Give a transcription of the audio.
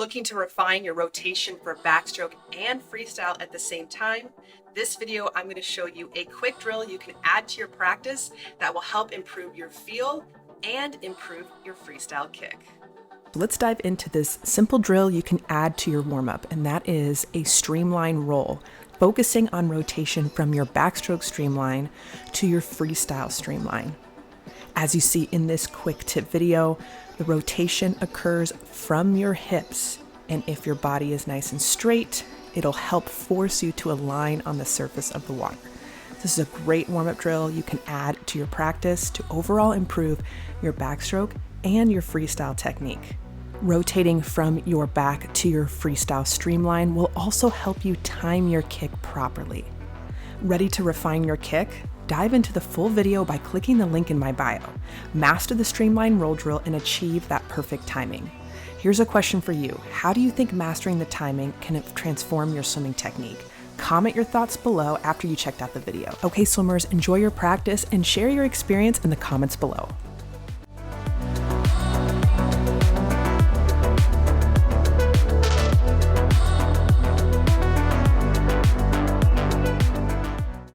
Looking to refine your rotation for backstroke and freestyle at the same time? This video, I'm going to show you a quick drill you can add to your practice that will help improve your feel and improve your freestyle kick. Let's dive into this simple drill you can add to your warm-up, and that is a streamline roll, focusing on rotation from your backstroke streamline to your freestyle streamline. As you see in this quick tip video, the rotation occurs from your hips, and if your body is nice and straight, it'll help force you to align on the surface of the water. This is a great warm-up drill you can add to your practice to overall improve your backstroke and your freestyle technique. Rotating from your back to your freestyle streamline will also help you time your kick properly. Ready to refine your kick? Dive into the full video by clicking the link in my bio. Master the streamline roll drill and achieve that perfect timing. Here's a question for you. How do you think mastering the timing can transform your swimming technique? Comment your thoughts below after you checked out the video. Okay, swimmers, enjoy your practice and share your experience in the comments below.